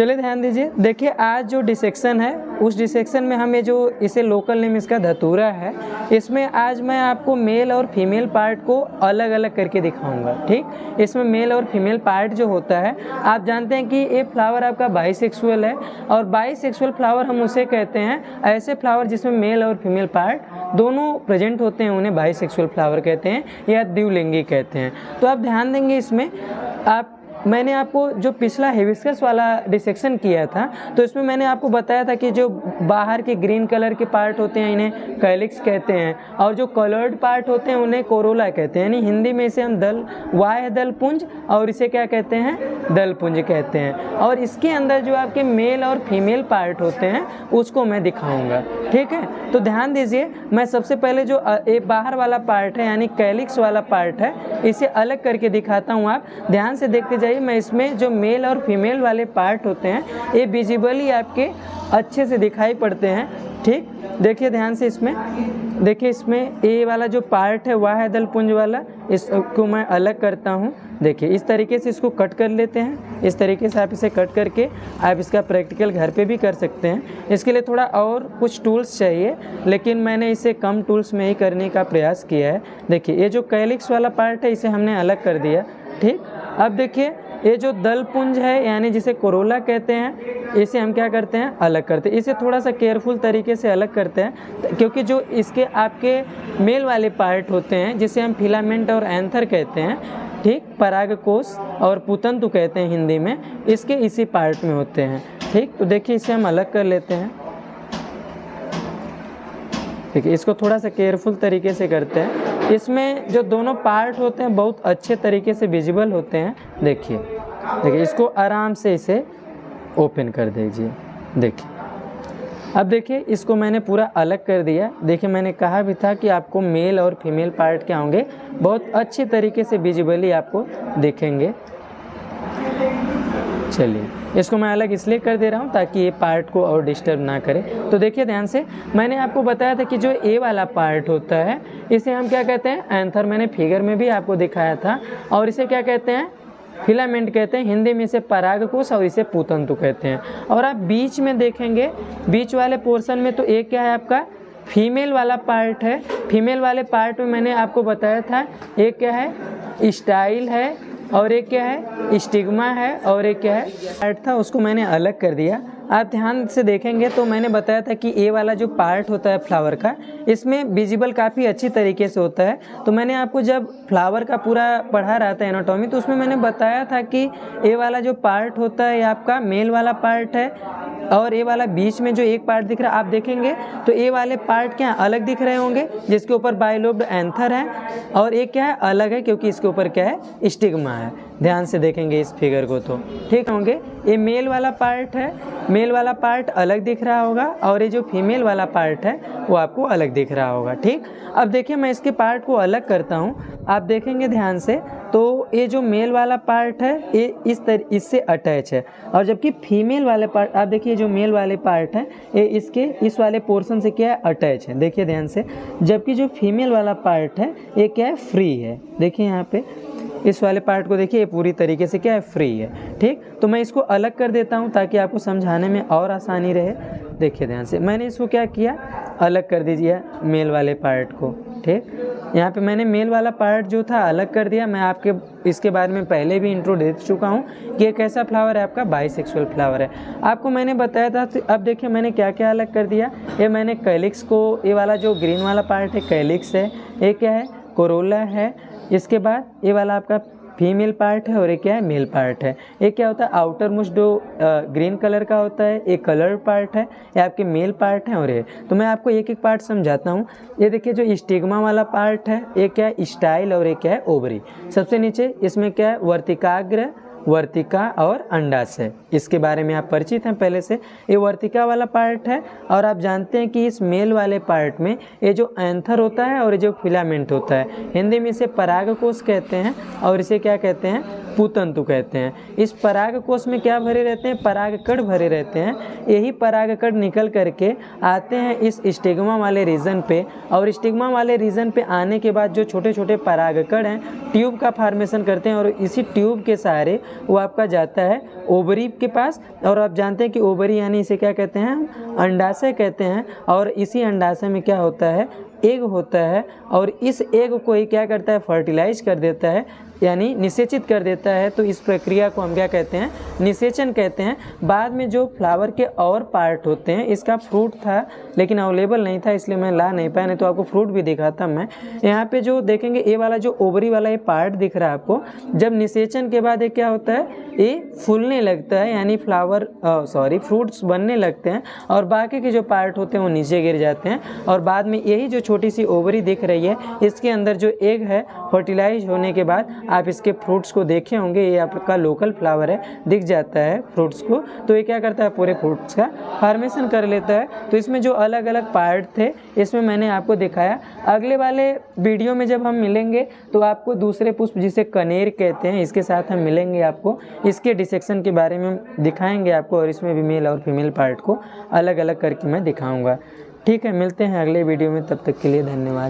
चलिए ध्यान दीजिए। देखिए आज जो डिसेक्शन है उस डिसेक्शन में हम ये जो इसे लोकल नेम इसका धतूरा है, इसमें आज मैं आपको मेल और फीमेल पार्ट को अलग अलग करके दिखाऊंगा। ठीक, इसमें मेल और फीमेल पार्ट जो होता है, आप जानते हैं कि ये फ्लावर आपका बाइसेक्सुअल है, और बाइसेक्सुअल फ्लावर हम उसे कहते हैं, ऐसे फ्लावर जिसमें मेल और फीमेल पार्ट दोनों प्रेजेंट होते हैं उन्हें बाइसेक्सुअल फ्लावर कहते हैं या द्विलिंगी कहते हैं। तो आप ध्यान देंगे इसमें, मैंने आपको जो पिछला हिबिस्कस वाला डिसेक्शन किया था तो इसमें मैंने आपको बताया था कि जो बाहर के ग्रीन कलर के पार्ट होते हैं इन्हें कैलिक्स कहते हैं, और जो कलर्ड पार्ट होते हैं उन्हें कोरोला कहते हैं, यानी हिंदी में इसे हम दल पुंज और इसे क्या कहते हैं, दल पुंज कहते हैं। और इसके अंदर जो आपके मेल और फीमेल पार्ट होते हैं उसको मैं दिखाऊंगा। ठीक है, तो ध्यान दीजिए, मैं सबसे पहले जो बाहर वाला पार्ट है यानी कैलिक्स वाला पार्ट है इसे अलग करके दिखाता हूँ। आप ध्यान से देखते जाइए, मैं इसमें जो मेल और फीमेल वाले पार्ट होते हैं ये विजिबली आपके अच्छे से दिखाई पड़ते हैं। ठीक, देखिए ध्यान से, इसमें देखिए, इसमें ए वाला जो पार्ट है वह है दल पुंज वाला, इसको मैं अलग करता हूँ। देखिए इस तरीके से इसको कट कर लेते हैं, इस तरीके से आप इसे कट करके आप इसका प्रैक्टिकल घर पे भी कर सकते हैं। इसके लिए थोड़ा और कुछ टूल्स चाहिए, लेकिन मैंने इसे कम टूल्स में ही करने का प्रयास किया है। देखिए ये जो कैलिक्स वाला पार्ट है इसे हमने अलग कर दिया। ठीक, अब देखिए ये जो दल पुंज है यानी जिसे कोरोला कहते हैं, इसे हम क्या करते हैं, अलग करते हैं। इसे थोड़ा सा केयरफुल तरीके से अलग करते हैं, क्योंकि जो इसके आपके मेल वाले पार्ट होते हैं जिसे हम फिलामेंट और एंथर कहते हैं, ठीक, परागकोश और पुतंतु कहते हैं हिंदी में, इसके इसी पार्ट में होते हैं। ठीक, तो देखिए इसे हम अलग कर लेते हैं। देखिए इसको थोड़ा सा केयरफुल तरीके से करते हैं। इसमें जो दोनों पार्ट होते हैं बहुत अच्छे तरीके से विजिबल होते हैं। देखिए इसको आराम से इसे ओपन कर दीजिए। देखिए अब देखिए इसको मैंने पूरा अलग कर दिया। देखिए मैंने कहा भी था कि आपको मेल और फीमेल पार्ट क्या होंगे बहुत अच्छे तरीके से विजिबली आपको दिखेंगे। चलिए इसको मैं अलग इसलिए कर दे रहा हूँ ताकि ये पार्ट को और डिस्टर्ब ना करे। तो देखिए ध्यान से, मैंने आपको बताया था कि जो ए वाला पार्ट होता है इसे हम क्या कहते हैं, एंथर। मैंने फिगर में भी आपको दिखाया था। और इसे क्या कहते हैं, फिलामेंट कहते हैं, हिंदी में इसे परागकोश और इसे पुतंतु कहते हैं। और आप बीच में देखेंगे, बीच वाले पोर्शन में तो एक क्या है आपका फीमेल वाला पार्ट है। फीमेल वाले पार्ट में मैंने आपको बताया था एक क्या है, स्टाइल है, और एक क्या है, स्टिग्मा है, और एक क्या है पार्ट था, उसको मैंने अलग कर दिया। आप ध्यान से देखेंगे तो मैंने बताया था कि ए वाला जो पार्ट होता है फ्लावर का, इसमें विजिबल काफ़ी अच्छी तरीके से होता है। तो मैंने आपको जब फ्लावर का पूरा पढ़ा रहा था एनाटॉमी, तो उसमें मैंने बताया था कि ए वाला जो पार्ट होता है ये आपका मेल वाला पार्ट है, और ए वाला बीच में जो एक पार्ट दिख रहा है आप देखेंगे तो ए वाले पार्ट क्या अलग दिख रहे होंगे, जिसके ऊपर बाइलोब्ड एंथर है, और एक क्या है अलग है क्योंकि इसके ऊपर क्या है, स्टिग्मा है। ध्यान से देखेंगे इस फिगर को तो ठीक होंगे। ये मेल वाला पार्ट है, मेल वाला पार्ट अलग दिख रहा होगा, और ये जो फीमेल वाला पार्ट है वो आपको अलग दिख रहा होगा। ठीक, अब देखिए मैं इसके पार्ट को अलग करता हूँ, आप देखेंगे ध्यान से, तो ये जो मेल वाला पार्ट है ये इससे अटैच है, और जबकि फीमेल वाले पार्ट, आप देखिए जो मेल वाले पार्ट है ये इसके इस वाले पोर्शन से क्या है, अटैच है। देखिए ध्यान से, जबकि जो फीमेल वाला पार्ट है ये क्या है, फ्री है। देखिए यहाँ पे इस वाले पार्ट को देखिए, ये पूरी तरीके से क्या है, फ्री है। ठीक, तो मैं इसको अलग कर देता हूँ ताकि आपको समझाने में और आसानी रहे। देखिए ध्यान से, मैंने इसको क्या किया, अलग कर दीजिए मेल वाले पार्ट को। ठीक, यहाँ पे मैंने मेल वाला पार्ट जो था अलग कर दिया। मैं आपके इसके बारे में पहले भी इंट्रो दे चुका हूँ कि एक ऐसा फ्लावर है आपका बाइसेक्सुअल फ्लावर है, आपको मैंने बताया था। तो अब देखिए मैंने क्या क्या अलग कर दिया। ये मैंने कैलिक्स को, ये वाला जो ग्रीन वाला पार्ट है कैलिक्स है, ये क्या है, कोरोला है। इसके बाद ये वाला आपका फीमेल पार्ट है, और एक क्या है, मेल पार्ट है। एक क्या होता है, आउटर मोस्ट जो ग्रीन कलर का होता है एक कलर पार्ट है, ये आपके मेल पार्ट है। और ये तो मैं आपको एक एक पार्ट समझाता हूँ। ये देखिए जो स्टिग्मा वाला पार्ट है एक क्या है, स्टाइल, और एक क्या है, ओवरी। सबसे नीचे इसमें क्या है, वर्तिकाग्र, वर्तिका और अंडाशय, इसके बारे में आप परिचित हैं पहले से। ये वर्तिका वाला पार्ट है, और आप जानते हैं कि इस मेल वाले पार्ट में ये जो एंथर होता है और ये जो फिलामेंट होता है, हिंदी में इसे परागकोश कहते हैं, और इसे क्या कहते हैं, पुतंतु कहते हैं। इस परागकोश में क्या भरे रहते हैं, परागकण भरे रहते हैं। यही परागकण निकल करके आते हैं इस स्टिग्मा वाले रीजन पे, और स्टिग्मा वाले रीजन पे आने के बाद जो छोटे छोटे परागकण हैं ट्यूब का फॉर्मेशन करते हैं, और इसी ट्यूब के सहारे वो आपका जाता है ओवरी के पास। और आप जानते हैं कि ओवरी यानी इसे क्या कहते हैं, हम अंडाशय कहते हैं। और इसी अंडाशय में क्या होता है, एग होता है, और इस एग को ही क्या करता है, फर्टिलाइज कर देता है, यानी निषेचित कर देता है। तो इस प्रक्रिया को हम क्या कहते हैं, निषेचन कहते हैं। बाद में जो फ्लावर के और पार्ट होते हैं, इसका फ्रूट था लेकिन अवेलेबल नहीं था इसलिए मैं ला नहीं पाया, नहीं तो आपको फ्रूट भी दिखाता मैं। यहाँ पे जो देखेंगे ये वाला जो ओवरी वाला ये पार्ट दिख रहा है आपको, जब निषेचन के बाद ये क्या होता है, ये फूलने लगता है, यानी फ्रूट्स बनने लगते हैं, और बाकी के जो पार्ट होते हैं वो नीचे गिर जाते हैं। और बाद में यही जो छोटी सी ओवरी दिख रही है, इसके अंदर जो एग है फर्टिलाइज होने के बाद आप इसके फ्रूट्स को देखे होंगे, ये आपका लोकल फ्लावर है, दिख जाता है फ्रूट्स को। तो ये क्या करता है, पूरे फ्रूट्स का फॉर्मेशन कर लेता है। तो इसमें जो अलग अलग पार्ट थे इसमें मैंने आपको दिखाया। अगले वाले वीडियो में जब हम मिलेंगे तो आपको दूसरे पुष्प जिसे कनेर कहते हैं, इसके साथ हम मिलेंगे, आपको इसके डिसेक्शन के बारे में दिखाएंगे आपको, और इसमें भी मेल और फीमेल पार्ट को अलग अलग करके मैं दिखाऊंगा। ठीक है, मिलते हैं अगले वीडियो में, तब तक के लिए धन्यवाद।